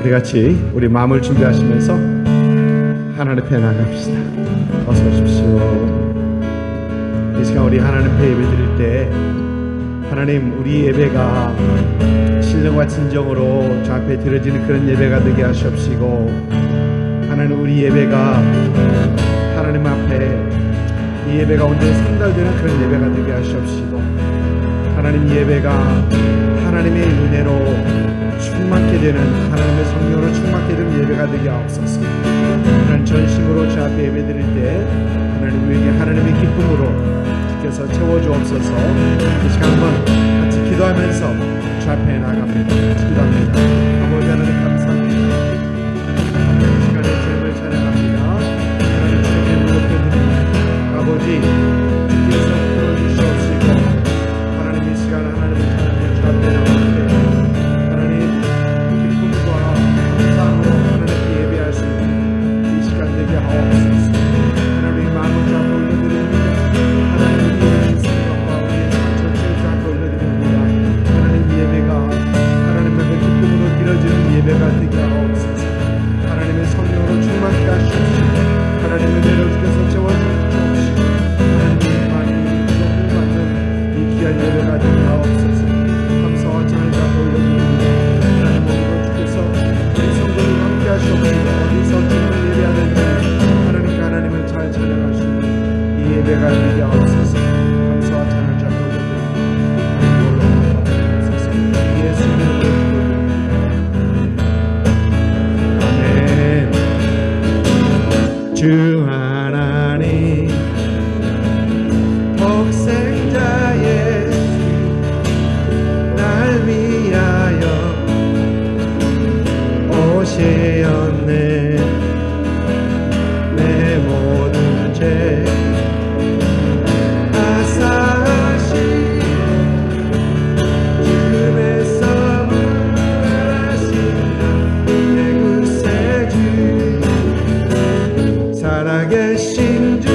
우리 같이 우리 마음을 준비하시면서 하나님 앞에 나갑시다. 어서 오십시오. 이 시간 우리 하나님 앞에 예배 드릴 때 하나님, 우리 예배가 신령과 진정으로 주 앞에 드려지는 그런 예배가 되게 하시옵시고, 하나님, 우리 예배가 하나님 앞에 이 예배가 온전히 선달되는 그런 예배가 되게 하시옵시고, 하나님, 이 예배가 하나님의 은혜로 충만케 되는, 하나님의 성령으로 충만케 되는 예배가 되게 하옵소서. 하나님, 전심으로 주 앞에 예배 드릴 때 하나님, 우리에게 하나님의 기쁨으로 주께서 채워주옵소서. 이 시간 한번 같이 기도하면서 주 앞에 나갑니다. 기도합니다. 아버지 하나님, 감사합니다. 이 시간에 주님을 찬양합니다. 하나님, 주님의 높여드립니다. 아버지, 주께서 풀어주시옵시고, 하나님, 이 시간 하나님을 찬양해 주 앞에 나오는데 하나님, 기쁨과 감사함으로 하나님께 예배할 수 있는 이 시간 되게 하옵소서. 하나님, 마음을 주 앞에 올려드립니다. 하나님, 우리의 생각과 우리의 상처를 주 앞에 올려드립니다. 하나님, 예배가 하나님 앞에 기쁨으로 드려지는 예배가 되게 하옵소서. 하나님의 성령으로 충만케 하시옵시고, 하나님의 은혜로 주께서 채워주시옵시고, 하나님의 많이 받는 이 귀한 예배가 되게 하옵소서. 감사와 찬양을 앞에 올려드립니다. 하나님, 오늘도 주께서 우리 성도를 함께 하시옵시고, 어디서 주님을 예배하든지 하나님과 하나님을 잘 찬양하시고 이 예배가 되게 하옵소서. 감사와 찬양을 앞에 올려드립니다. 예수님의 아멘. 주 하나님, 독생자 예수 날 위하여 오시었네. 내 모든 죄 다 사하시고 주님에서 물러나신다. 내 구세주 살아계신 주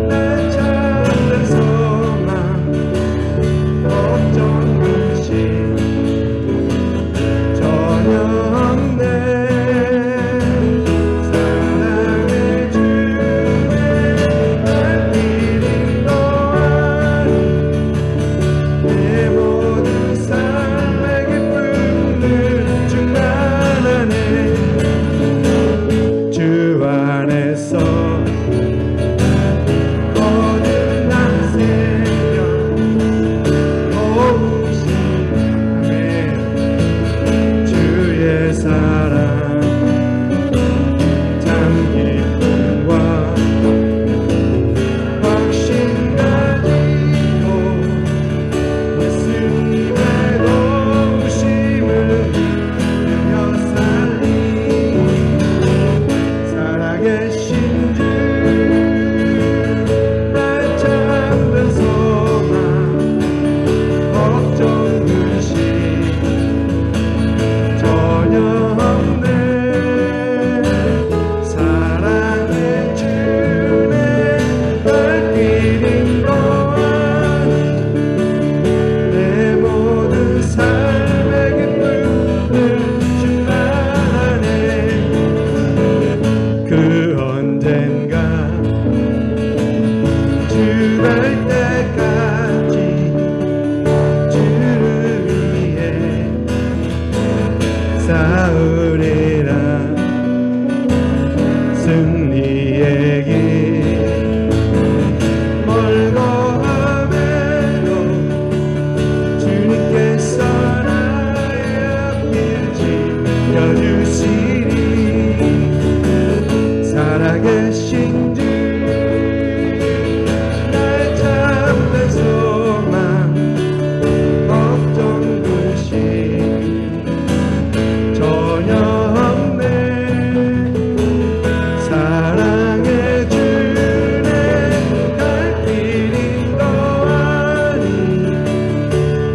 날 찾는 소망 걱정 근심 전혀 없네. 사랑의 주의 발길인 동안 내 모든 삶의 기쁨을 충만하네. 주 안에서 거듭난 생명 오시네. 주의 사랑 참 기쁨과 확신 가지고 예수님의 도우심을 누려 살리. 살아계신 주 날 찾는 소망 걱정 근심 전혀 없네. 사랑의 주의 발길인 동안 내 모든 삶의 기쁨을 충만하네. 그 언젠가 주 갈 때까지 주를 위해 싸우리라. 승리의 길 멀고 험해도 주님께서 나의 앞길 지켜주시리. 살아계신 주 날 찾는 소망 걱정 근심 전혀 없네. 사랑의 주의 발길인 동안이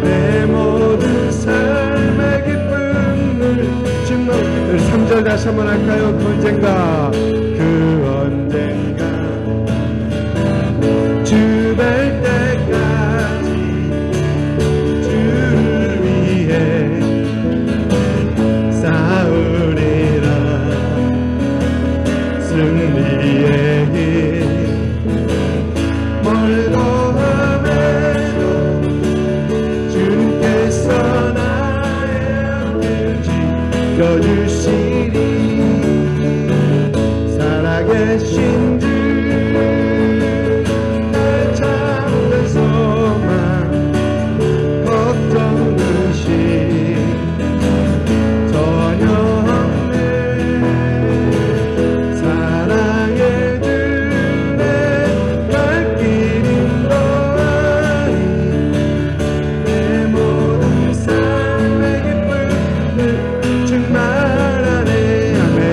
내 모든 삶의 기쁨을 충만히. 우리 3절 다시 한번 할까요? 그 언젠가, 그 언젠가 주 뵐 때까지 주를 위해 지켜주시리 살아계신 주 내 참된 소망 걱정 근심 전혀 없네 사랑해 주네 갈 길인 너아니 내 모든 삶의 기쁨을 충만하네 아멘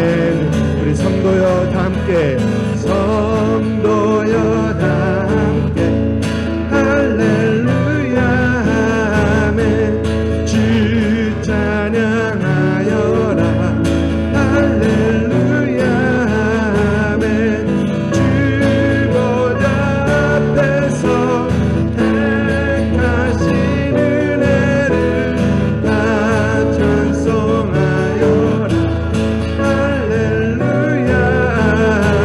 우리 성도여 다 함께 성도여 다 함께 할렐루야 아멘 주 찬양하여라 할렐루야 아멘 주 보좌 앞에서 택하신 은혜를 다 찬송하여라 할렐루야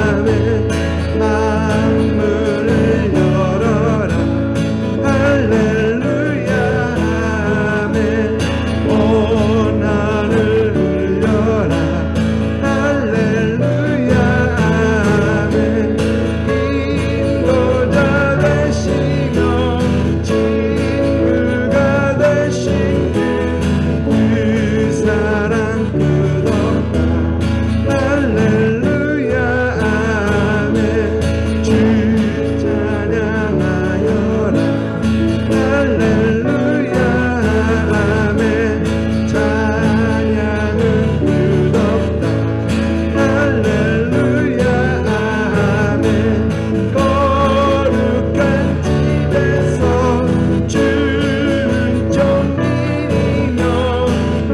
아멘 만물을 열어라 할렐루야 아멘 온 하늘 울려라 할렐루야 아멘 인도자 되시며 친구가 되신 그 사랑 끝없다 할렐루야 아멘 주 찬양하여라 할렐루야 아멘 찬양은 끝없다 할렐루야 아멘 거룩한 집에서 주는 종이며 그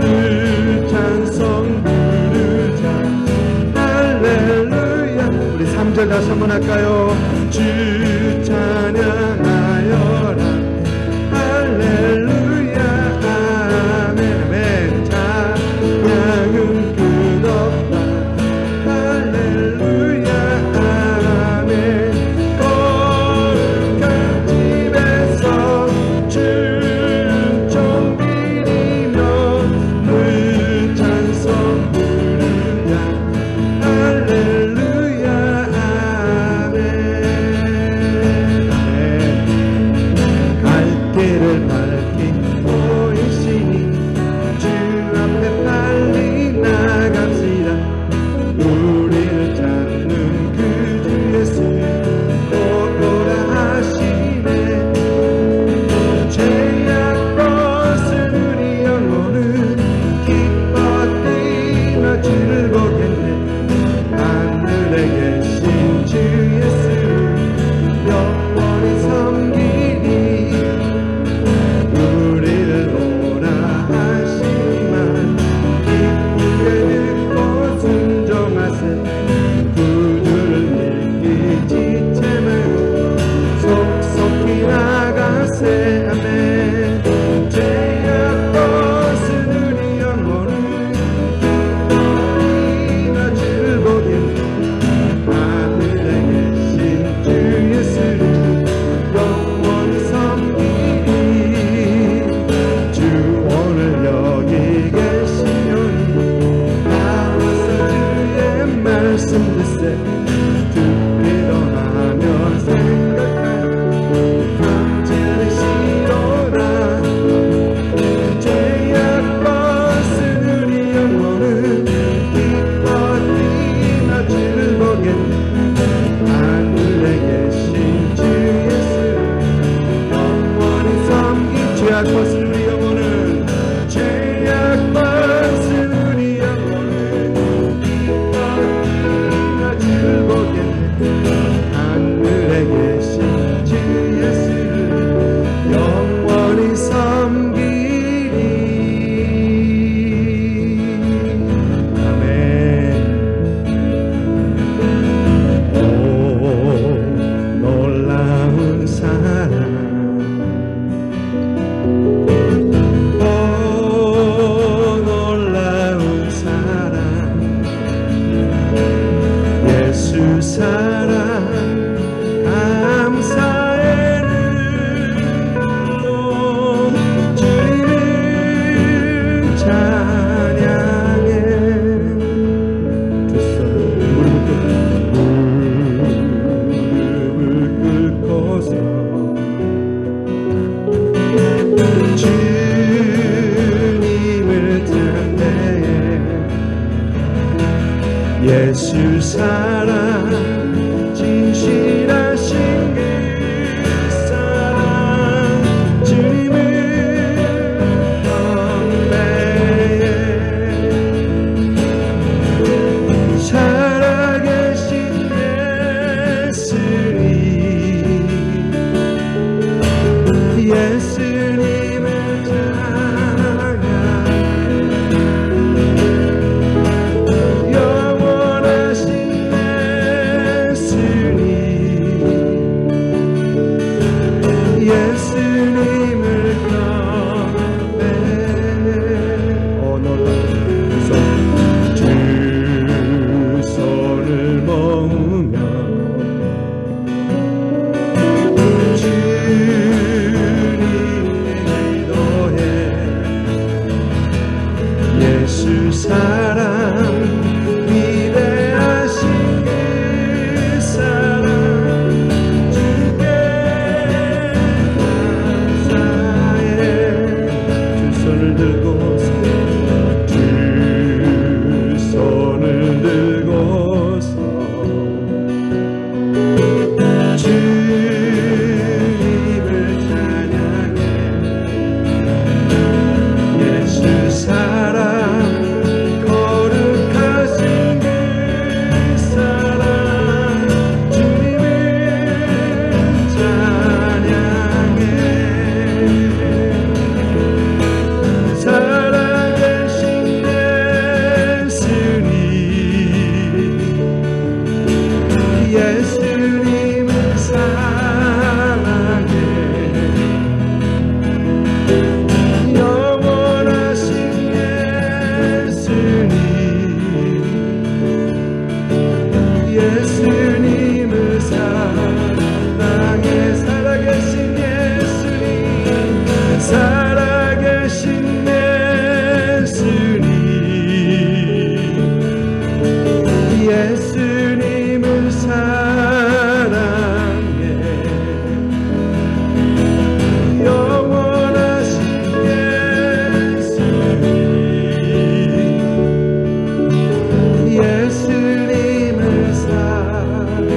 찬송 부르자 할렐루야 우리 3절 다시 한번 할까요 주 찬양하여라 할렐루야 아멘 아멘 찬양은 끝없다 할렐루야 아멘 거룩한 집에서 주는 종비리며 그 찬송 부르자 할렐루야 아멘 예수 사랑 진실하신 그 사랑 주님을 경배해 살아계신 예수님을 찬양해 영원하신 예수님을 경배해 놀라서 주 손을 모으며 예수 사랑 위대하신 그 사랑 주께 감사해 주 손을 들고서 주 손을 들고서 주님을 찬양해 예수 사랑 예수님을 사랑해 영원하신 예수님을 사랑해 살아계신 예수님 살아계신 예수님을 사랑해 영원하신 예수님을 사랑해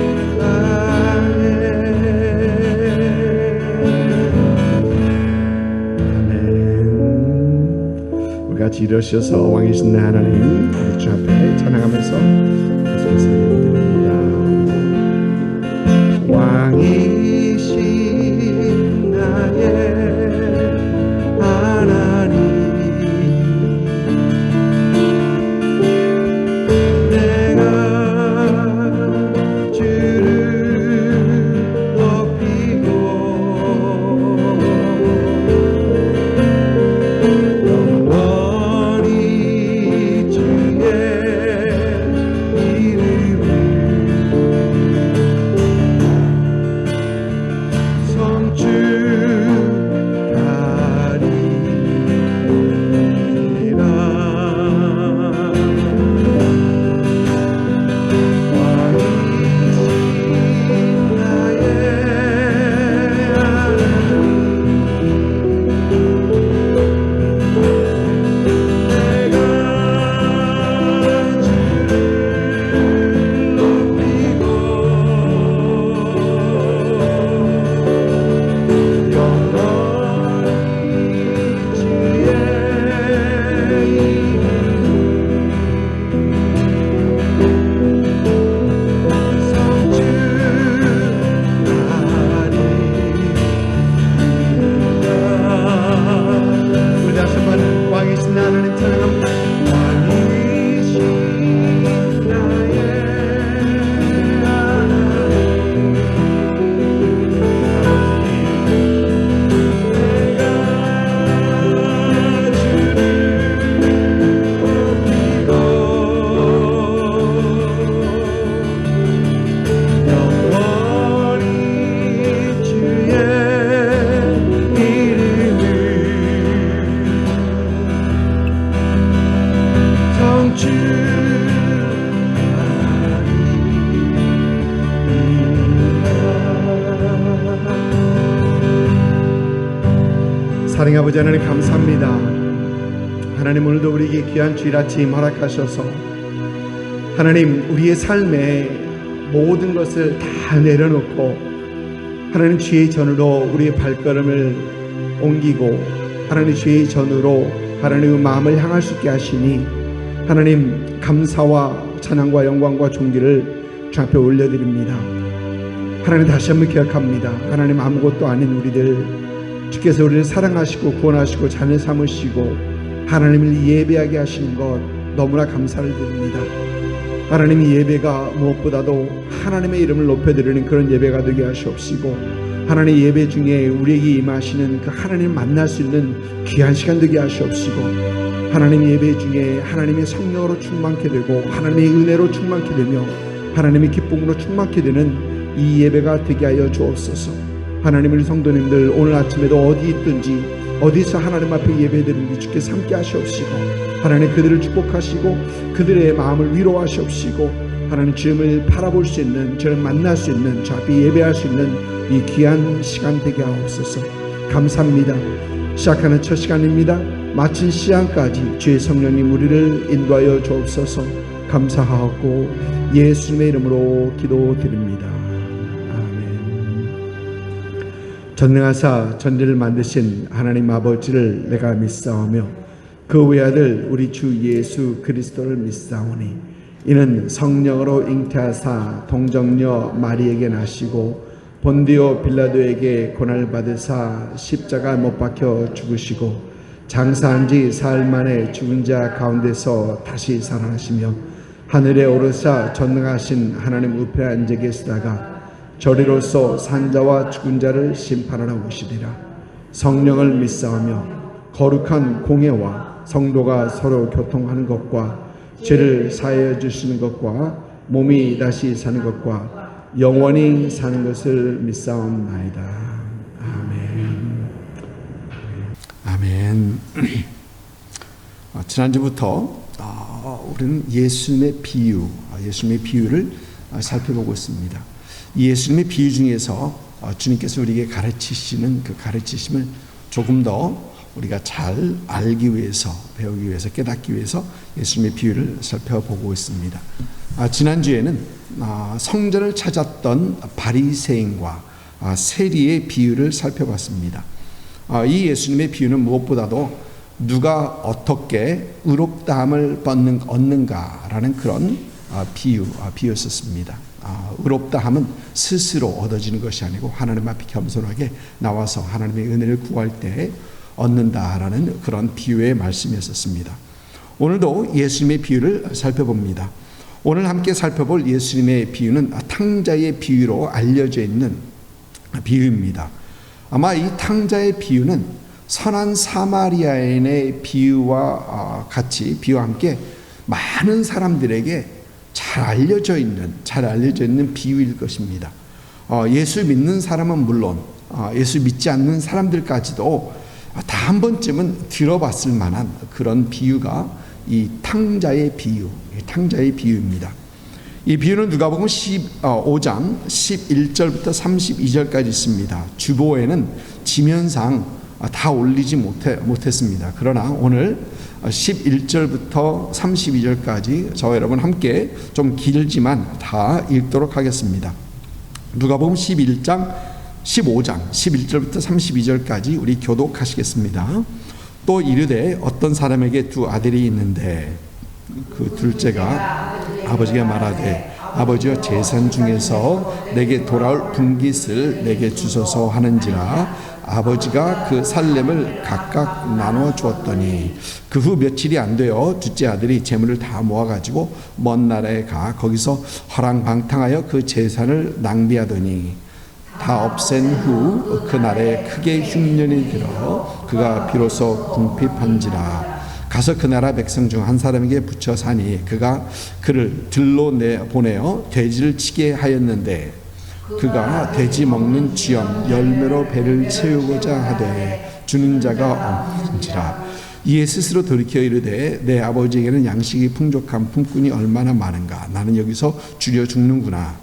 아멘. 우리 같이 일어서서 왕이신 하나님 우리 주 앞에 찬양하면서 계속해서 예배드립니다. 왕이신 나의 하나님 내가 주를 높이고 영원히 주의 이름을 성취하리라. 왕이신 나의 내가 주를 높이고 영원히 주의 성취하리라. 우리 다시 한번 왕이신 하나님 찬양합니다. 왕이신 나의 하나님 내가 주를 높이고 영원히 주의 이름을 성취하리라. 사랑의 아버지 하나님 감사합니다. 하나님 오늘도 우리에게 귀한 주일 아침 허락하셔서 하나님, 우리의 삶에 모든 것을 다 내려놓고 하나님 주의 전으로 우리의 발걸음을 옮기고 하나님 주의 전으로 하나님의 마음을 향할 수 있게 하시니 하나님 감사와 찬양과 영광과 존귀를 주 앞에 올려드립니다. 하나님, 다시 한번 기억합니다. 하나님, 아무것도 아닌 우리들, 주께서 우리를 사랑하시고 구원하시고 자녀 삼으시고 하나님을 예배하게 하시는 것 너무나 감사를 드립니다. 하나님, 이 예배가 무엇보다도 하나님의 이름을 높여드리는 그런 예배가 되게 하시옵시고 하나님 예배 중에 우리에게 임하시는 그 하나님을 만날 수 있는 귀한 시간 되게 하시옵시고 하나님 예배 중에 하나님의 성령으로 충만케 되고 하나님의 은혜로 충만케 되며 하나님의 기쁨으로 충만케 되는 이 예배가 되게 하여 주옵소서. 하나님의 성도님들, 오늘 아침에도 어디 있든지 어디서 하나님 앞에 예배드리는지 주께서 함께 하시옵시고 하나님 그들을 축복하시고 그들의 마음을 위로하시옵시고 하나님 주님을 바라볼 수 있는, 주를 만날 수 있는, 주 앞에 예배할 수 있는 이 귀한 시간 되게 하옵소서. 감사합니다. 시작하는 첫 시간입니다. 마친 시간까지 주의 성령님 우리를 인도하여 주옵소서. 감사하고 예수님의 이름으로 기도드립니다. 아멘. 전능하사 전지를 만드신 하나님 아버지를 내가 믿사오며 그 외아들 우리 주 예수 그리스도를 믿사오니 이는 성령으로 잉태하사 동정녀 마리에게 나시고 본디오 빌라도에게 고난을 받으사 십자가 못 박혀 죽으시고 장사한 지 사흘 만에 죽은 자 가운데서 다시 살아나시며 하늘에 오르사 전능하신 하나님 우편에 앉아 계시다가 저리로서 산자와 죽은 자를 심판하러 오시리라. 성령을 믿사오며 거룩한 공예와 성도가 서로 교통하는 것과 죄를 사하여 주시는 것과 몸이 다시 사는 것과 영원히 사는 것을 믿사옵나이다. 아멘. 아멘. 지난주부터 우리는 예수님의 비유를 살펴보고 있습니다. 예수님의 비유 중에서 주님께서 우리에게 가르치시는 그 가르치심을 조금 더 우리가 잘 알기 위해서, 배우기 위해서, 깨닫기 위해서 예수님의 비유를 살펴보고 있습니다. 지난주에는 성전을 찾았던 바리새인과 세리의 비유를 살펴봤습니다. 이 예수님의 비유는 무엇보다도 누가 어떻게 의롭다함을 얻는가라는 그런 비유였었습니다. 의롭다함은 스스로 얻어지는 것이 아니고 하나님 앞에 겸손하게 나와서 하나님의 은혜를 구할 때 얻는다라는 그런 비유의 말씀이었습니다. 오늘도 예수님의 비유를 살펴봅니다. 오늘 함께 살펴볼 예수님의 비유는 탕자의 비유로 알려져 있는 비유입니다. 아마 이 탕자의 비유는 선한 사마리아인의 비유와 같이 비유와 함께 많은 사람들에게 잘 알려져 있는 비유일 것입니다. 예수 믿는 사람은 물론 예수 믿지 않는 사람들까지도 다 한 번쯤은 들어봤을 만한 그런 비유가 이 탕자의 비유입니다. 이 비유는 누가복음 15장 11절부터 32절까지 있습니다. 주보에는 지면상 다 올리지 못했습니다. 그러나 오늘 11절부터 32절까지 저와 여러분 함께 좀 길지만 다 읽도록 하겠습니다. 누가복음 15장 11절부터 32절까지 우리 교독하시겠습니다. 또 이르되 어떤 사람에게 두 아들이 있는데 그 둘째가 아버지가 말하되 아버지여 재산 중에서 내게 돌아올 분깃을 내게 주소서 하는지라 아버지가 그 살렘을 각각 나누어 주었더니 그 후 며칠이 안 되어 둘째 아들이 재물을 다 모아가지고 먼 나라에 가 거기서 허랑방탕하여 그 재산을 낭비하더니 다 없앤 후 그 나라에 크게 흉년이 들어 그가 비로소 궁핍한지라 가서 그 나라 백성 중 한 사람에게 붙여 사니 그가 그를 들로 보내어 돼지를 치게 하였는데 그가 돼지 먹는 쥐염 열매로 배를 채우고자 하되 주는 자가 없은지라 이에 스스로 돌이켜 이르되 내 아버지에게는 양식이 풍족한 품꾼이 얼마나 많은가 나는 여기서 줄여 죽는구나.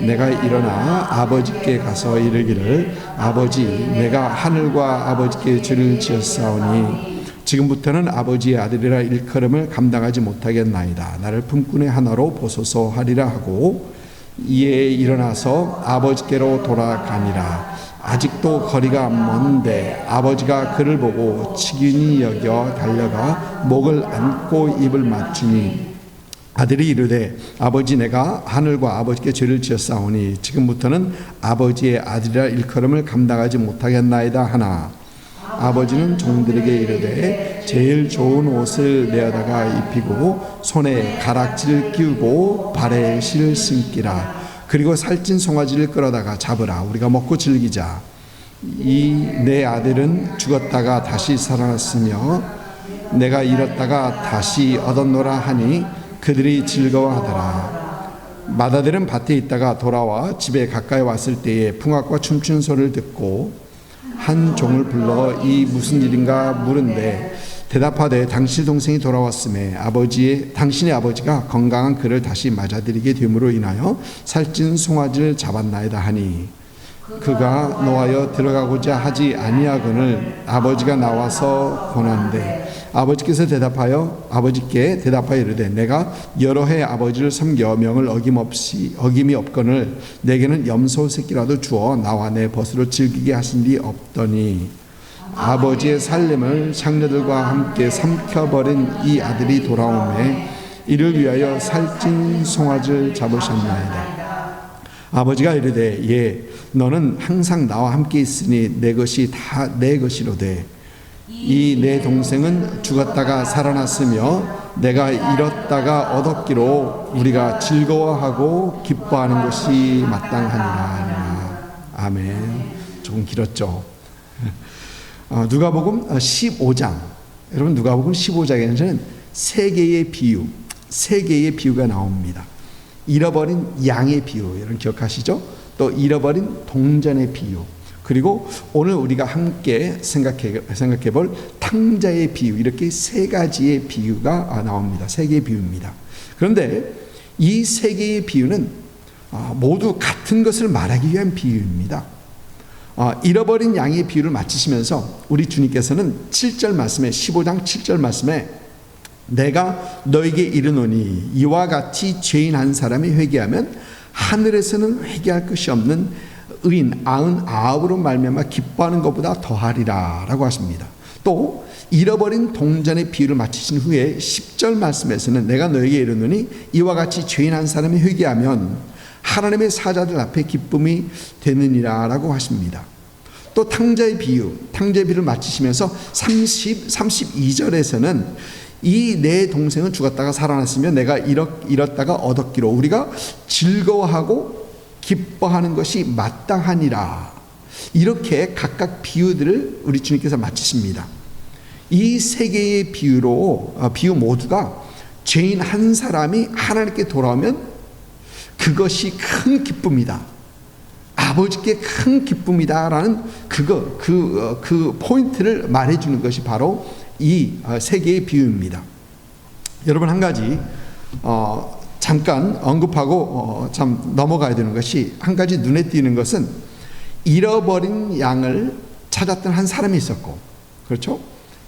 내가 일어나 아버지께 가서 이르기를 아버지 내가 하늘과 아버지께 죄를 지었사오니 지금부터는 아버지의 아들이라 일컬음을 감당하지 못하겠나이다. 나를 품꾼의 하나로 보소서 하리라 하고 이에 일어나서 아버지께로 돌아가니라. 아직도 거리가 먼데 아버지가 그를 보고 치근히 여겨 달려가 목을 안고 입을 맞추니 아들이 이르되 아버지 내가 하늘과 아버지께 죄를 지었사오니 지금부터는 아버지의 아들이라 일컬음을 감당하지 못하겠나이다 하나 아버지는 종들에게 이르되 제일 좋은 옷을 내어다가 입히고 손에 가락지를 끼우고 발에 실을 신기라. 그리고 살찐 송아지를 끌어다가 잡으라. 우리가 먹고 즐기자. 이 내 아들은 죽었다가 다시 살아났으며 내가 잃었다가 다시 얻었노라 하니 그들이 즐거워하더라. 맏아들은 밭에 있다가 돌아와 집에 가까이 왔을 때에 풍악과 춤추는 소리를 듣고 한 종을 불러 이 무슨 일인가 물은데 대답하되 당신 동생이 돌아왔음에 당신의 아버지가 건강한 그를 다시 맞아들이게 됨으로 인하여 살찐 송아지를 잡았나이다 하니 그가 노하여 들어가고자 하지 아니하거늘 아버지가 나와서 권한대 아버지께 대답하여 이르되 내가 여러 해 아버지를 섬겨 명을 어김이 없거늘 내게는 염소 새끼라도 주어 나와 내 벗으로 즐기게 하신 리 없더니 아버지의 살림을 장녀들과 함께 삼켜버린 이 아들이 돌아오매 이를 위하여 살찐 송아지를 잡으셨나이다. 아버지가 이르되 예 너는 항상 나와 함께 있으니 내 것이 다 내 것이로되 이 내 동생은 죽었다가 살아났으며 내가 잃었다가 얻었기로 우리가 즐거워하고 기뻐하는 것이 마땅하니라. 아멘. 조금 길었죠. 누가복음 15장. 여러분 누가복음 15장에는 세 개의 비유가 나옵니다. 잃어버린 양의 비유, 여러분 기억하시죠? 또 잃어버린 동전의 비유, 그리고 오늘 우리가 함께 생각해 볼 탕자의 비유, 이렇게 세 가지의 비유가 나옵니다. 세 개의 비유입니다. 그런데 이 세 개의 비유는 모두 같은 것을 말하기 위한 비유입니다. 잃어버린 양의 비유를 마치시면서 우리 주님께서는 7절 말씀에 15장 7절 말씀에 내가 너에게 이르노니 이와 같이 죄인 한 사람이 회개하면 하늘에서는 회개할 것이 없는 의인 99으로 말미암아 기뻐하는 것보다 더하리라 라고 하십니다. 또 잃어버린 동전의 비유를 마치신 후에 10절 말씀에서는 내가 너에게 이르노니 이와 같이 죄인 한 사람이 회개하면 하나님의 사자들 앞에 기쁨이 되느니라 라고 하십니다. 또 탕자의 비유를 마치시면서 32절에서는 이 내 동생은 죽었다가 살아났으며 내가 잃었다가 얻었기로 우리가 즐거워하고 기뻐하는 것이 마땅하니라. 이렇게 각각 비유들을 우리 주님께서 마치십니다. 이 세 개의 비유 모두가 죄인 한 사람이 하나님께 돌아오면 그것이 큰 기쁨이다, 아버지께 큰 기쁨이다라는 그 포인트를 말해주는 것이 바로 이 세 개의 비유입니다. 여러분 한 가지 잠깐 언급하고 참 넘어가야 되는 것이, 한 가지 눈에 띄는 것은 잃어버린 양을 찾았던 한 사람이 있었고, 그렇죠?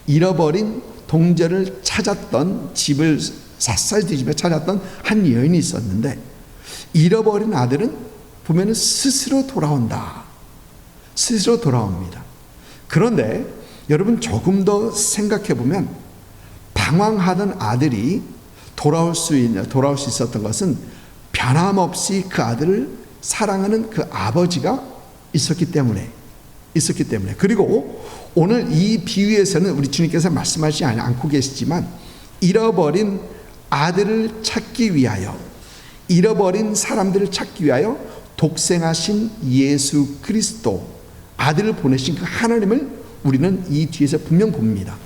잃어버린 동전을 찾았던, 집을 샅샅이 뒤집어 찾았던 한 여인이 있었는데, 잃어버린 아들은 보면은 스스로 돌아옵니다. 그런데 여러분 조금 더 생각해 보면 방황하던 아들이 돌아올 수 있었던 것은 변함없이 그 아들을 사랑하는 그 아버지가 있었기 때문에. 그리고 오늘 이 비유에서는 우리 주님께서 말씀하시지 않고 계시지만 잃어버린 아들을 찾기 위하여, 잃어버린 사람들을 찾기 위하여 독생하신 예수 그리스도, 아들을 보내신 그 하나님을 우리는 이 뒤에서 분명 봅니다.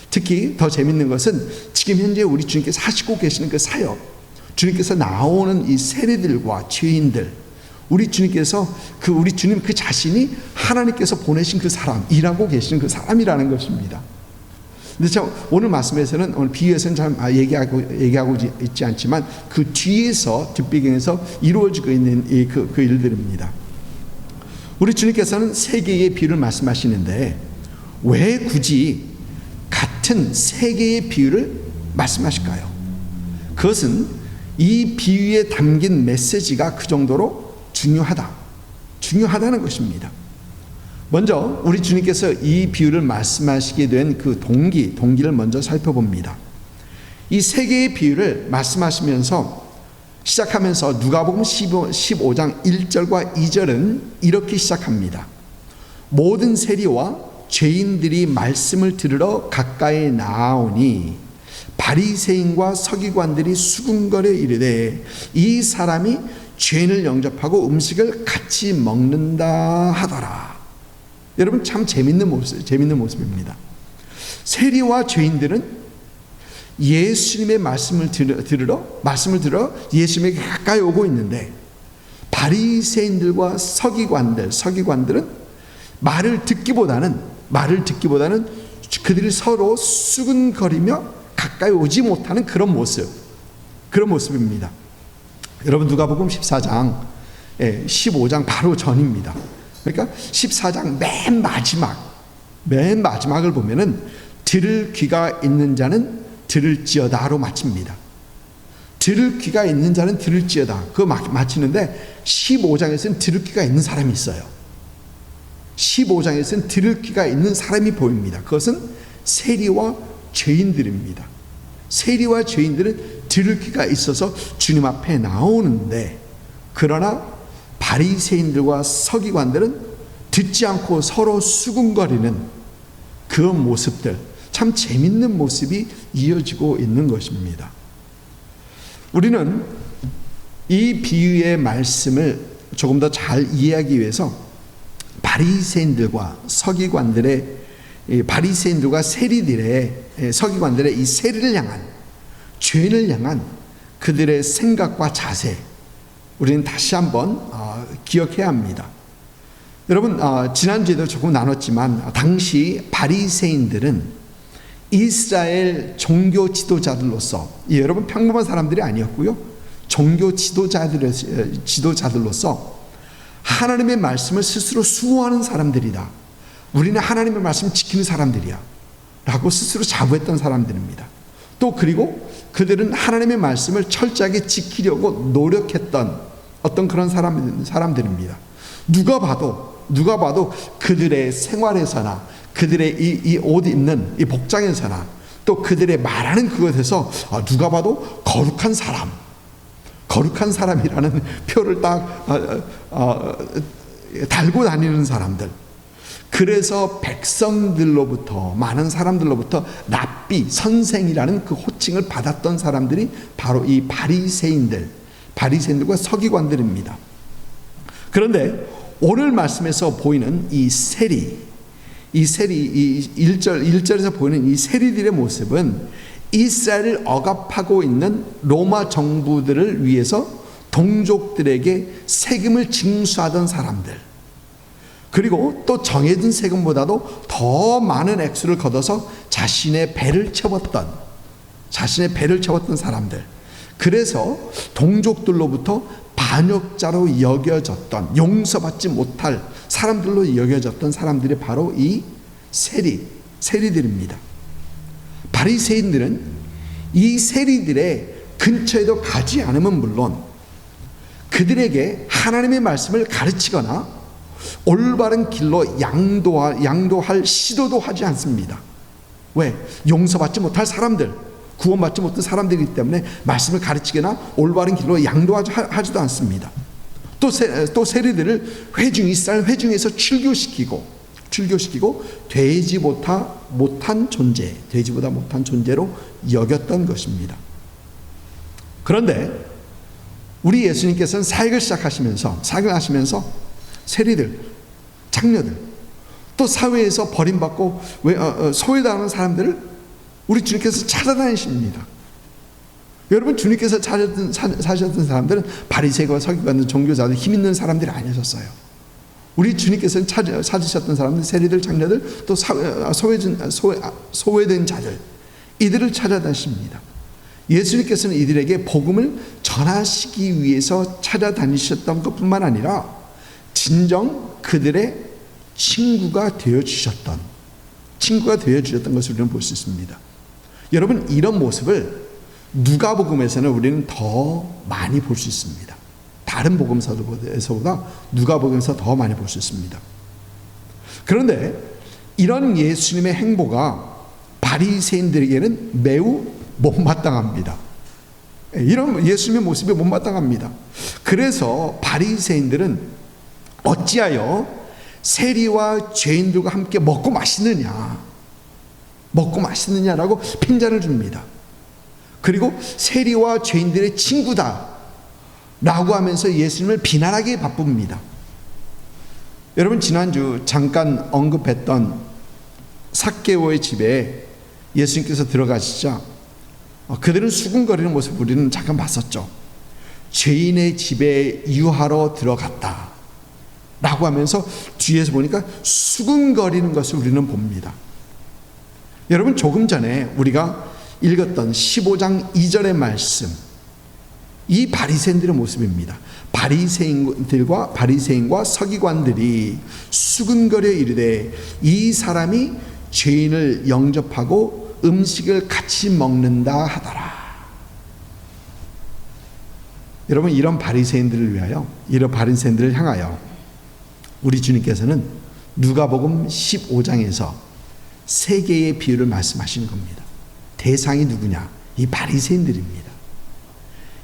특히 더 재밌는 것은 지금 현재 우리 주님께서 하시고 계시는 그 사역, 주님께서 나오는 이 세리들과 죄인들, 우리 주님께서 우리 주님 그 자신이 하나님께서 보내신 그 사람, 일하고 계시는 그 사람이라는 것입니다. 근데 참 오늘 말씀에서는, 오늘 비유에서는 잘 얘기하고 있지 않지만 그 뒤에서, 뒷배경에서 이루어지고 있는 그 일들입니다. 우리 주님께서는 세 개의 비유를 말씀하시는데 왜 굳이 같은 같은 세 개의 비유를 말씀하실까요? 그것은 이 비유에 담긴 메시지가 그 정도로 중요하다는 것입니다. 먼저 우리 주님께서 이 비유를 말씀하시게 된 그 동기를 먼저 살펴봅니다. 이 세 개의 비유를 말씀하시면서 시작하면서 누가복음 15장 1절과 2절은 이렇게 시작합니다. 모든 세리와 죄인들이 말씀을 들으러 가까이 나아오니 바리새인과 서기관들이 수군거려 이르되 이 사람이 죄인을 영접하고 음식을 같이 먹는다 하더라. 여러분, 참 재밌는 모습입니다. 세리와 죄인들은 예수님의 말씀을 들으러 예수님에게 가까이 오고 있는데, 바리새인들과 서기관들은 말을 듣기보다는 그들이 서로 수근거리며 가까이 오지 못하는 그런 모습입니다. 여러분, 누가복음 14장 15장 바로 전입니다. 그러니까 14장 맨 마지막을 보면은 들을 귀가 있는 자는 들을지어다로 마칩니다. 들을 귀가 있는 자는 들을지어다. 그거 마치는데 15장에서는 들을 귀가 있는 사람이 있어요. 15장에서는 들을 귀가 있는 사람이 보입니다. 그것은 세리와 죄인들입니다. 세리와 죄인들은 들을 귀가 있어서 주님 앞에 나오는데, 그러나 바리새인들과 서기관들은 듣지 않고 서로 수군거리는 그 모습들, 참 재밌는 모습이 이어지고 있는 것입니다. 우리는 이 비유의 말씀을 조금 더 잘 이해하기 위해서 바리새인들과 세리들의 서기관들의 이 세리를 향한, 죄인을 향한 그들의 생각과 자세, 우리는 다시 한번 기억해야 합니다. 여러분, 지난주에도 조금 나눴지만 당시 바리새인들은 이스라엘 종교 지도자들로서, 여러분 평범한 사람들이 아니었고요, 종교 지도자들로서 하나님의 말씀을 스스로 수호하는 사람들이다. 우리는 하나님의 말씀 지키는 사람들이야 라고 스스로 자부했던 사람들입니다. 또 그리고 그들은 하나님의 말씀을 철저하게 지키려고 노력했던 어떤 그런 사람들입니다. 누가 봐도 그들의 생활에서나 그들의 이 옷 입는 이 복장에서나 또 그들의 말하는 그것에서 누가 봐도 거룩한 사람이라는 표를 딱 달고 다니는 사람들. 그래서 백성들로부터, 많은 사람들로부터 랍비, 선생이라는 그 호칭을 받았던 사람들이 바로 이 바리새인들과 서기관들입니다. 그런데 오늘 말씀에서 보이는 이 1절에서 보이는 이 세리들의 모습은 이스라엘을 억압하고 있는 로마 정부들을 위해서 동족들에게 세금을 징수하던 사람들, 그리고 또 정해진 세금보다도 더 많은 액수를 걷어서 자신의 배를 채웠던 사람들, 그래서 동족들로부터 반역자로 여겨졌던, 용서받지 못할 사람들로 여겨졌던 사람들이 바로 이 세리들입니다. 바리새인들은 이 세리들의 근처에도 가지 않으면 물론 그들에게 하나님의 말씀을 가르치거나 올바른 길로 양도할 시도도 하지 않습니다. 왜? 용서받지 못할 사람들, 구원받지 못한 사람들이기 때문에 말씀을 가르치거나 올바른 길로 양도하지도 않습니다. 또 세리들을 이스라엘 회중에서 출교시키고 되지보다 못한 존재로 여겼던 것입니다. 그런데 우리 예수님께서는 사역을 하시면서 세리들, 장녀들, 또 사회에서 버림받고 소외당하는 사람들을 우리 주님께서 찾아다니십니다. 여러분, 주님께서 사셨던 사람들은 바리새인과 서기관들, 종교자들, 힘 있는 사람들이 아니셨어요. 우리 주님께서는 찾으셨던 사람들, 세리들, 장녀들, 또 소외된 자들, 이들을 찾아다니십니다. 예수님께서는 이들에게 복음을 전하시기 위해서 찾아다니셨던 것뿐만 아니라 진정 그들의 친구가 되어주셨던, 친구가 되어주셨던 것을 우리는 볼 수 있습니다. 여러분, 이런 모습을 누가복음에서는 우리는 더 많이 볼 수 있습니다. 다른 복음서에서보다 누가복음에서 더 많이 볼 수 있습니다. 그런데 이런 예수님의 행보가 바리새인들에게는 매우 못마땅합니다. 이런 예수님의 모습이 못마땅합니다. 그래서 바리새인들은 어찌하여 세리와 죄인들과 함께 먹고 마시느냐라고 핀잔을 줍니다. 그리고 세리와 죄인들의 친구다 라고 하면서 예수님을 비난하기에 바쁩니다. 여러분, 지난주 잠깐 언급했던 삭개오의 집에 예수님께서 들어가시자 그들은 수군거리는 모습을 우리는 잠깐 봤었죠. 죄인의 집에 유하러 들어갔다 라고 하면서 뒤에서 보니까 수군거리는 것을 우리는 봅니다. 여러분, 조금 전에 우리가 읽었던 15장 2절의 말씀, 이 바리새인들의 모습입니다. 바리새인과 서기관들이 수군거려 이르되 이 사람이 죄인을 영접하고 음식을 같이 먹는다 하더라. 여러분, 이런 바리새인들을 향하여 우리 주님께서는 누가복음 15장에서 세 개의 비유를 말씀하시는 겁니다. 대상이 누구냐? 이 바리새인들입니다.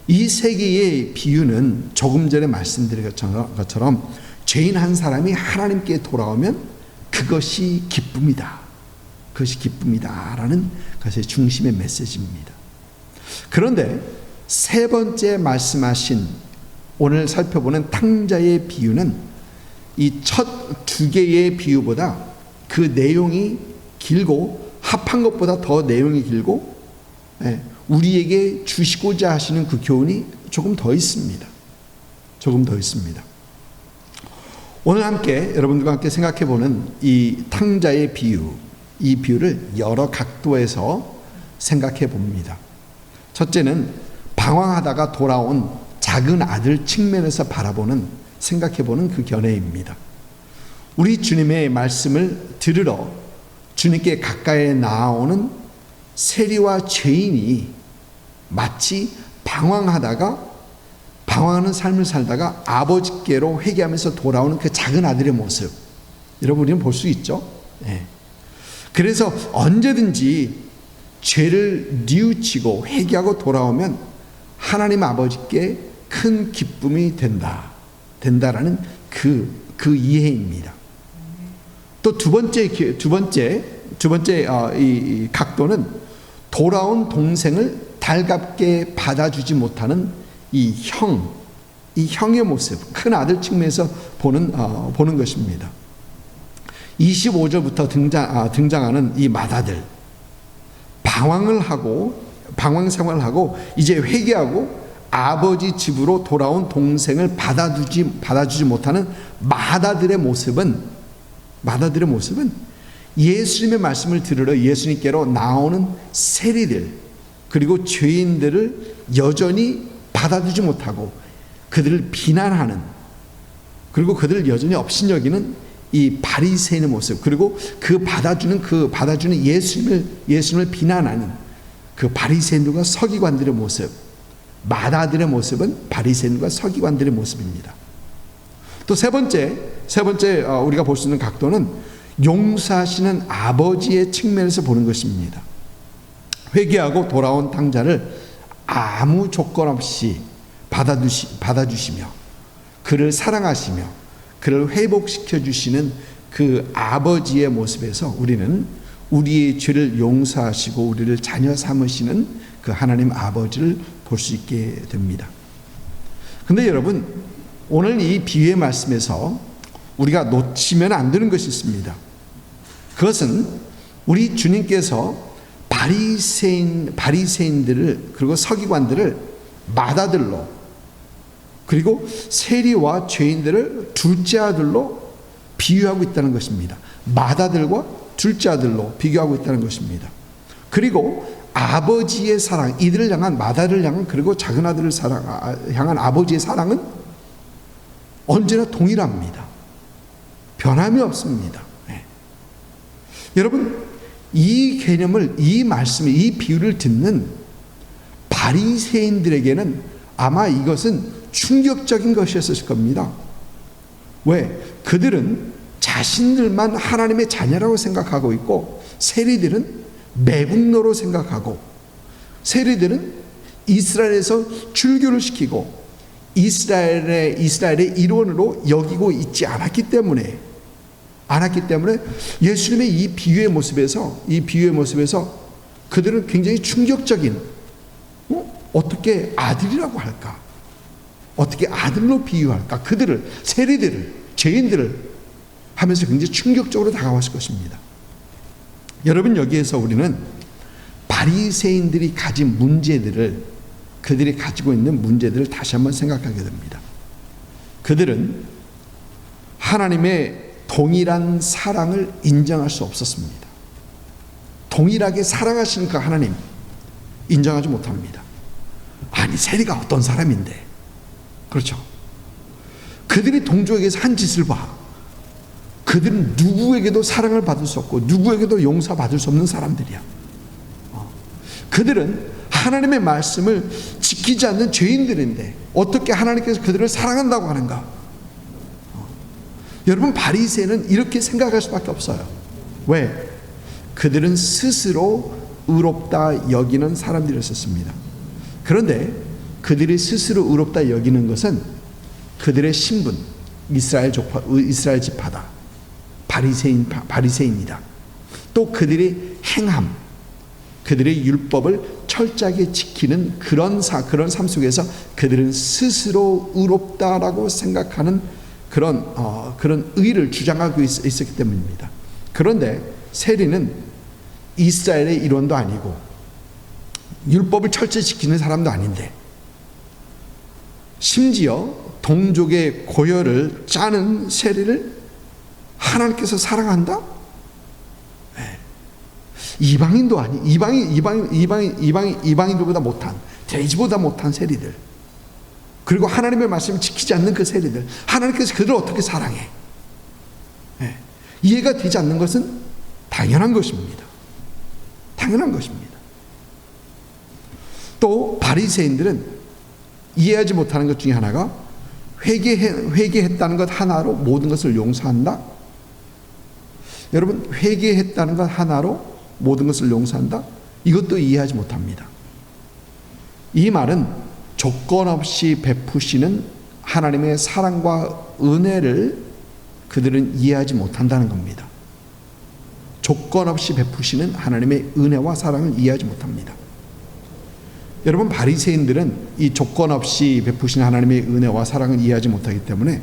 이 세 개의 비유는 조금 전에 말씀드린 것처럼 죄인 한 사람이 하나님께 돌아오면 그것이 기쁨이다. 그것이 기쁨이다라는 것의 중심의 메시지입니다. 그런데 세 번째 말씀하신 오늘 살펴보는 탕자의 비유는 이 첫 두 개의 비유보다 그 내용이 길고 합한 것보다 더 내용이 길고 우리에게 주시고자 하시는 그 교훈이 조금 더 있습니다. 오늘 함께 여러분들과 함께 생각해 보는 이 탕자의 비유, 이 비유를 여러 각도에서 생각해 봅니다. 첫째는 방황하다가 돌아온 작은 아들 측면에서 생각해 보는 그 견해입니다. 우리 주님의 말씀을 들으러 주님께 가까이 나아오는 세리와 죄인이 마치 방황하는 삶을 살다가 아버지께로 회개하면서 돌아오는 그 작은 아들의 모습, 여러분, 우리는 볼 수 있죠. 그래서 언제든지 죄를 뉘우치고 회개하고 돌아오면 하나님 아버지께 큰 기쁨이 된다라는 그 이해입니다. 또 두 번째 이 각도는 돌아온 동생을 달갑게 받아주지 못하는 이 형의 모습, 큰 아들 측면에서 보는 것입니다. 25절부터 등장하는 이 맏아들, 방황 생활을 하고 이제 회개하고 아버지 집으로 돌아온 동생을 받아주지 못하는 맏아들의 모습은 예수님의 말씀을 들으러 예수님께로 나오는 세리들 그리고 죄인들을 여전히 받아주지 못하고 그들을 비난하는, 그리고 그들을 여전히 업신여기는 이 바리새인의 모습, 그리고 그 받아주는 예수님을 비난하는 그 바리새인들과 서기관들의 모습, 맏아들의 모습은 바리새인과 서기관들의 모습입니다. 또 세 번째 우리가 볼 수 있는 각도는 용서하시는 아버지의 측면에서 보는 것입니다. 회개하고 돌아온 탕자를 아무 조건 없이 받아주시며 그를 사랑하시며 그를 회복시켜 주시는 그 아버지의 모습에서 우리는 우리의 죄를 용서하시고 우리를 자녀 삼으시는 그 하나님 아버지를 볼 수 있게 됩니다. 근데 여러분, 오늘 이 비유의 말씀에서 우리가 놓치면 안 되는 것이 있습니다. 그것은 우리 주님께서 바리새인들을 그리고 서기관들을 맏아들로, 그리고 세리와 죄인들을 둘째 아들로 비유하고 있다는 것입니다. 맏아들과 둘째 아들로 비교하고 있다는 것입니다. 그리고 아버지의 사랑, 이들을 향한 맏아들을 향한 그리고 작은 아들을 향한 아버지의 사랑은 언제나 동일합니다. 변함이 없습니다. 여러분, 이 개념을, 이 말씀을, 이 비유를 듣는 바리새인들에게는 아마 이것은 충격적인 것이었을 겁니다. 왜? 그들은 자신들만 하나님의 자녀라고 생각하고 있고, 세리들은 매국노로 생각하고, 세리들은 이스라엘에서 출교를 시키고 이스라엘의 일원으로 여기고 있지 않았기 때문에 예수님의 이 비유의 모습에서 그들은 굉장히 충격적인, 어떻게 아들이라고 할까? 어떻게 아들로 비유할까? 그들을, 세리들을, 죄인들을 하면서 굉장히 충격적으로 다가왔을 것입니다. 여러분, 여기에서 우리는 바리새인들이 가진 문제들을, 그들이 가지고 있는 문제들을 다시 한번 생각하게 됩니다. 그들은 하나님의 동일한 사랑을 인정할 수 없었습니다. 동일하게 사랑하시는 그 하나님 인정하지 못합니다. 아니, 세리가 어떤 사람인데. 그렇죠. 그들이 동족에게서 한 짓을 봐. 그들은 누구에게도 사랑을 받을 수 없고 누구에게도 용서받을 수 없는 사람들이야. 그들은 하나님의 말씀을 지키지 않는 죄인들인데 어떻게 하나님께서 그들을 사랑한다고 하는가? 여러분, 바리새인은 이렇게 생각할 수밖에 없어요. 왜? 그들은 스스로 의롭다 여기는 사람들이었습니다. 그런데 그들이 스스로 의롭다 여기는 것은 그들의 신분, 이스라엘 지파다, 바리새인이다. 또 그들의 행함, 그들의 율법을 철저하게 지키는 그런 삶 속에서 그들은 스스로 의롭다라고 생각하는 그런 의를 주장하고 있었기 때문입니다. 그런데 세리는 이스라엘의 일원도 아니고 율법을 철저히 지키는 사람도 아닌데, 심지어 동족의 고혈을 짜는 세리를 하나님께서 사랑한다? 네. 이방인도 아니, 이방인들보다 못한, 돼지보다 못한 세리들, 그리고 하나님의 말씀을 지키지 않는 그 세리들, 하나님께서 그들을 어떻게 사랑해? 네. 이해가 되지 않는 것은 당연한 것입니다. 당연한 것입니다. 또 바리새인들은 이해하지 못하는 것 중에 하나가 회개했다는 것 하나로 모든 것을 용서한다? 여러분, 회개했다는 것 하나로 모든 것을 용서한다? 이것도 이해하지 못합니다. 이 말은 조건 없이 베푸시는 하나님의 사랑과 은혜를 그들은 이해하지 못한다는 겁니다. 조건 없이 베푸시는 하나님의 은혜와 사랑을 이해하지 못합니다. 여러분, 바리새인들은 이 조건 없이 베푸시는 하나님의 은혜와 사랑을 이해하지 못하기 때문에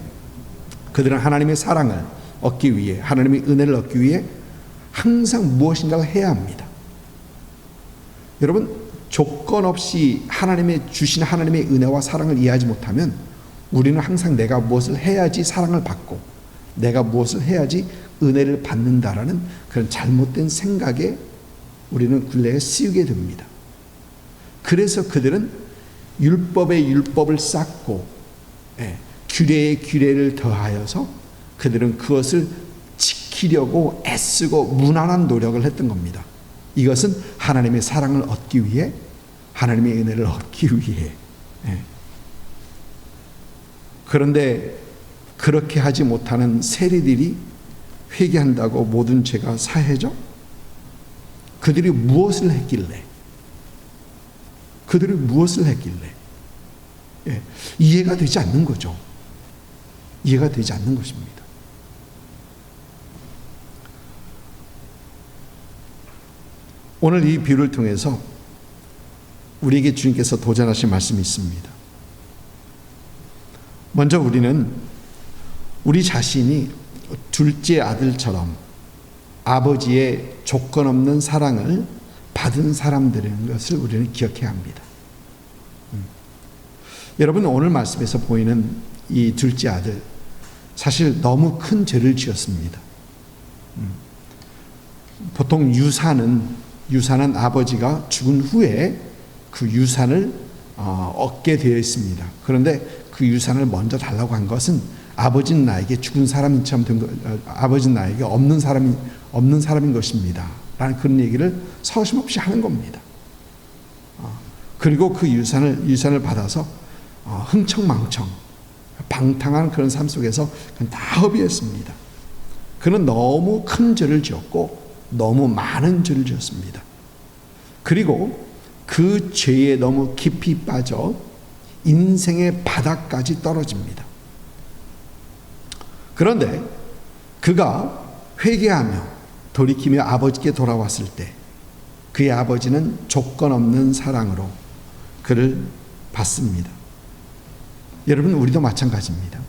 그들은 하나님의 사랑을 얻기 위해, 하나님의 은혜를 얻기 위해 항상 무엇인가를 해야 합니다. 여러분, 조건 없이 주신 하나님의 은혜와 사랑을 이해하지 못하면 우리는 항상 내가 무엇을 해야지 사랑을 받고 내가 무엇을 해야지 은혜를 받는다라는 그런 잘못된 생각에 우리는 굴레에 씌우게 됩니다. 그래서 그들은 율법에 율법을 쌓고 규례에 규례를 더하여서 그들은 그것을 지키려고 애쓰고 무난한 노력을 했던 겁니다. 이것은 하나님의 사랑을 얻기 위해, 하나님의 은혜를 얻기 위해. 그런데 그렇게 하지 못하는 세리들이 회개한다고 모든 죄가 사해져? 그들이 무엇을 했길래? 이해가 되지 않는 거죠. 이해가 되지 않는 것입니다. 오늘 이 비유를 통해서 우리에게 주님께서 도전하신 말씀이 있습니다. 먼저 우리는 우리 자신이 둘째 아들처럼 아버지의 조건 없는 사랑을 받은 사람들인 것을 우리는 기억해야 합니다. 여러분, 오늘 말씀에서 보이는 이 둘째 아들, 사실 너무 큰 죄를 지었습니다. 보통 유산은 아버지가 죽은 후에 그 유산을 얻게 되어 있습니다. 그런데 그 유산을 먼저 달라고 한 것은 아버지는 나에게 죽은 사람처럼 아버지는 나에게 없는 사람인 것입니다. 라는 그런 얘기를 서슴없이 하는 겁니다. 그리고 그 유산을 받아서 흥청망청 방탕한 그런 삶 속에서 그는 다 허비했습니다. 그는 너무 큰 죄를 지었고 너무 많은 죄를 지었습니다. 그리고 그 죄에 너무 깊이 빠져 인생의 바닥까지 떨어집니다. 그런데 그가 회개하며 돌이키며 아버지께 돌아왔을 때 그의 아버지는 조건 없는 사랑으로 그를 받습니다. 여러분, 우리도 마찬가지입니다.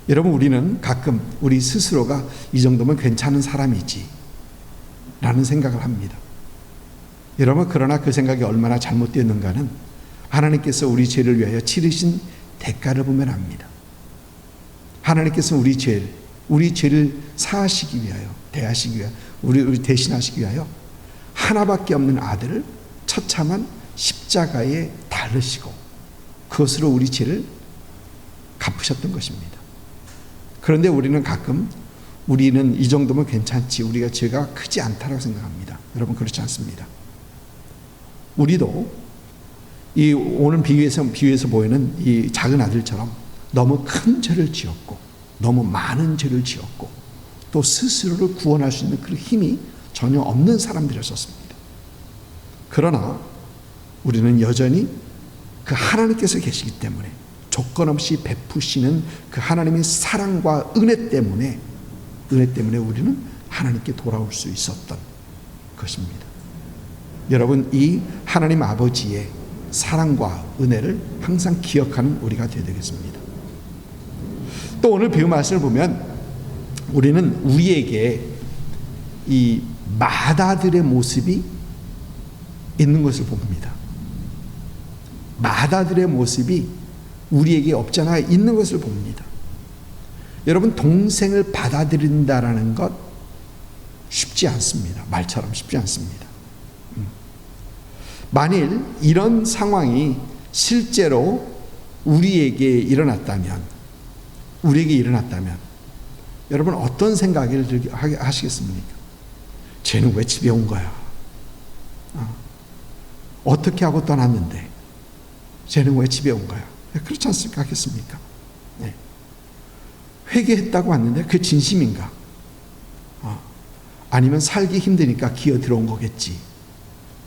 여러분, 우리는 가끔 우리 스스로가 이 정도면 괜찮은 사람이지 라는 생각을 합니다. 여러분, 그러나 그 생각이 얼마나 잘못되었는가는 하나님께서 우리 죄를 위하여 치르신 대가를 보면 압니다. 하나님께서 우리 죄를 사하시기 위하여, 대하시기 위하여, 우리 대신하시기 위하여 하나밖에 없는 아들을 처참한 십자가에 달으시고 그것으로 우리 죄를 갚으셨던 것입니다. 그런데 우리는 가끔 우리는 이 정도면 괜찮지, 우리가 죄가 크지 않다라고 생각합니다. 여러분, 그렇지 않습니다. 우리도 이 오늘 비유에서 보이는 이 작은 아들처럼 너무 큰 죄를 지었고 너무 많은 죄를 지었고 또 스스로를 구원할 수 있는 그 힘이 전혀 없는 사람들이었습니다. 그러나 우리는 여전히 그 하나님께서 계시기 때문에 조건 없이 베푸시는 그 하나님의 사랑과 은혜 때문에 우리는 하나님께 돌아올 수 있었던 것입니다. 여러분, 이 하나님 아버지의 사랑과 은혜를 항상 기억하는 우리가 되어야 되겠습니다. 또 오늘 배운 말씀을 보면 우리는 우리에게 이 마다들의 모습이 있는 것을 봅니다. 마다들의 모습이 우리에게 없잖아 있는 것을 봅니다. 여러분, 동생을 받아들인다라는 것 쉽지 않습니다. 말처럼 쉽지 않습니다. 만일 이런 상황이 실제로 우리에게 일어났다면 여러분 어떤 생각을 하시겠습니까? 쟤는 왜 집에 온 거야? 어떻게 하고 떠났는데 쟤는 왜 집에 온 거야? 그렇지 않습니까? 하겠습니까? 네. 회개했다고 왔는데 그 진심인가? 아니면 살기 힘드니까 기어 들어온 거겠지.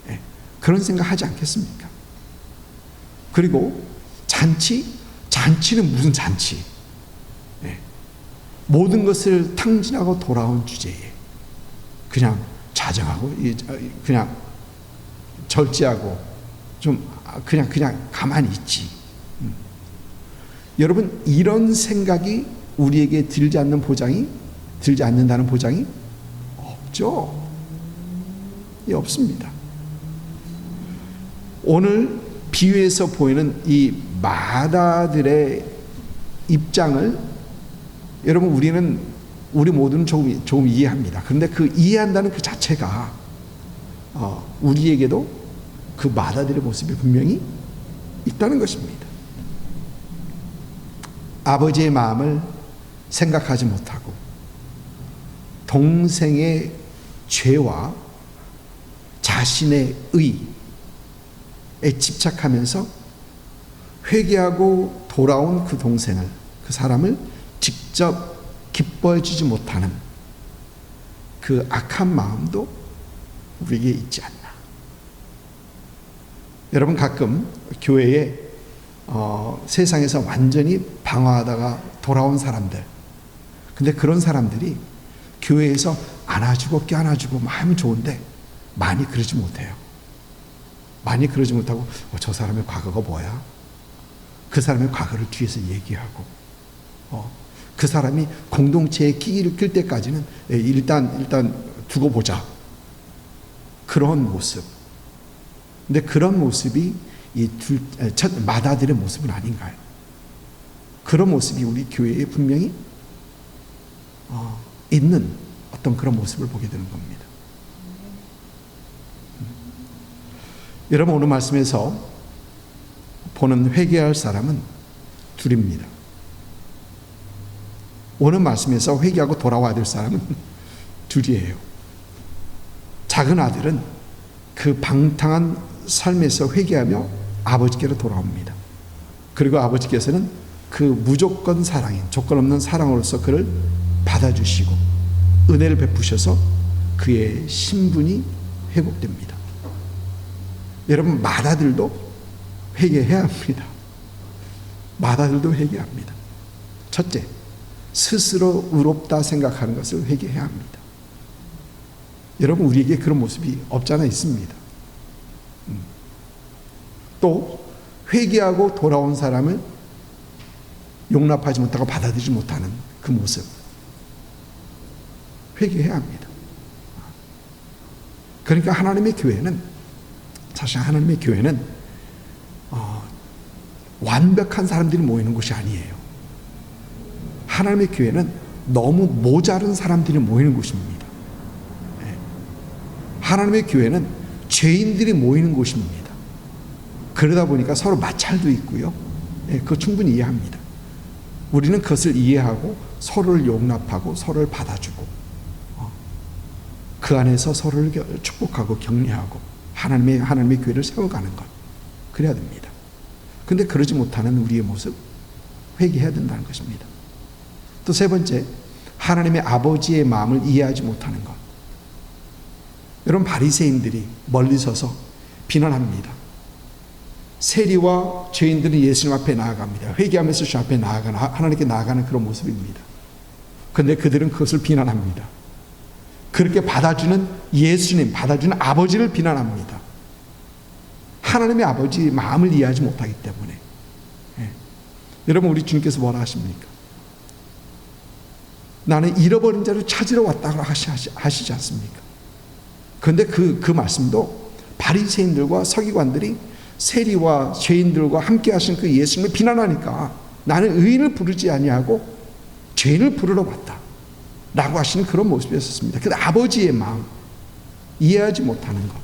네. 그런 생각 하지 않겠습니까? 그리고 잔치는 무슨 잔치? 네. 모든 것을 탕진하고 돌아온 주제에 그냥 자정하고 그냥 절제하고 좀 그냥 가만히 있지. 여러분, 이런 생각이 우리에게 들지 않는다는 보장이 없죠. 없습니다. 오늘 비유에서 보이는 이 마다들의 입장을 여러분 우리 모두는 조금 이해합니다. 그런데 그 이해한다는 그 자체가 우리에게도 그 마다들의 모습이 분명히 있다는 것입니다. 아버지의 마음을 생각하지 못하고 동생의 죄와 자신의 의에 집착하면서 회개하고 돌아온 그 동생을, 그 사람을 직접 기뻐해 주지 못하는 그 악한 마음도 우리에게 있지 않나. 여러분, 가끔 교회에 세상에서 완전히 방황하다가 돌아온 사람들, 근데 그런 사람들이 교회에서 안아주고 껴안아주고 마음이 좋은데 많이 그러지 못해요. 많이 그러지 못하고 저 사람의 과거가 뭐야? 그 사람의 과거를 뒤에서 얘기하고 그 사람이 공동체에 끼를 낄 때까지는 일단 두고 보자. 그런 모습. 근데 그런 모습이 첫 마다들의 모습은 아닌가요? 그런 모습이 우리 교회에 분명히 있는 어떤 그런 모습을 보게 되는 겁니다. 여러분, 오늘 말씀에서 보는 회개할 사람은 둘입니다. 오늘 말씀에서 회개하고 돌아와야 될 사람은 둘이에요. 작은 아들은 그 방탕한 삶에서 회개하며 아버지께로 돌아옵니다. 그리고 아버지께서는 그 무조건 사랑인, 조건 없는 사랑으로서 그를 받아주시고 은혜를 베푸셔서 그의 신분이 회복됩니다. 여러분, 맏아들도 회개해야 합니다. 맏아들도 회개합니다. 첫째, 스스로 의롭다 생각하는 것을 회개해야 합니다. 여러분, 우리에게 그런 모습이 없잖아 있습니다. 또 회개하고 돌아온 사람을 용납하지 못하고 받아들이지 못하는 그 모습, 회개해야 합니다. 그러니까 하나님의 교회는, 사실 하나님의 교회는 완벽한 사람들이 모이는 곳이 아니에요. 하나님의 교회는 너무 모자른 사람들이 모이는 곳입니다. 하나님의 교회는 죄인들이 모이는 곳입니다. 그러다 보니까 서로 마찰도 있고요. 그거 충분히 이해합니다. 우리는 그것을 이해하고 서로를 용납하고 서로를 받아주고 그 안에서 서로를 축복하고 격려하고 하나님의 교회를 세워가는 것, 그래야 됩니다. 근데 그러지 못하는 우리의 모습, 회개해야 된다는 것입니다. 또 세 번째, 하나님의 아버지의 마음을 이해하지 못하는 것. 여러분, 바리새인들이 멀리 서서 비난합니다. 세리와 죄인들은 예수님 앞에 나아갑니다. 회개하면서 주 앞에 나아가는, 하나님께 나아가는 그런 모습입니다. 그런데 그들은 그것을 비난합니다. 그렇게 받아주는 예수님, 받아주는 아버지를 비난합니다. 하나님의 아버지의 마음을 이해하지 못하기 때문에. 여러분, 우리 주님께서 뭐라 하십니까? 나는 잃어버린 자를 찾으러 왔다고 하시지 않습니까? 그런데 그 말씀도 바리새인들과 서기관들이 세리와 죄인들과 함께 하신 그 예수님을 비난하니까 나는 의인을 부르지 아니하고 죄인을 부르러 왔다 라고 하시는 그런 모습이었습니다. 근데 아버지의 마음 이해하지 못하는 것,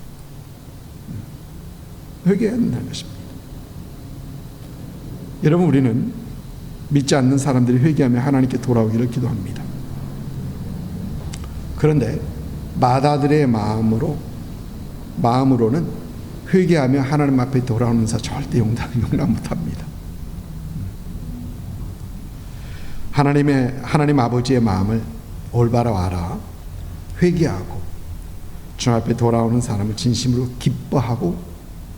회개해야 된다는 것입니다. 여러분, 우리는 믿지 않는 사람들이 회개하며 하나님께 돌아오기를 기도합니다. 그런데 맏아들의 마음으로는 회개하며 하나님 앞에 돌아오는 자 절대 용납 못합니다. 하나님 아버지의 마음을 올바로 알아 회개하고 주 앞에 돌아오는 사람을 진심으로 기뻐하고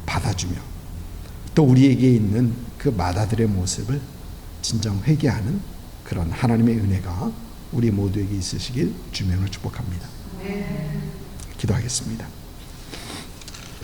받아주며 또 우리에게 있는 그 맏아들의 모습을 진정 회개하는 그런 하나님의 은혜가 우리 모두에게 있으시길 주명을 축복합니다. 기도하겠습니다.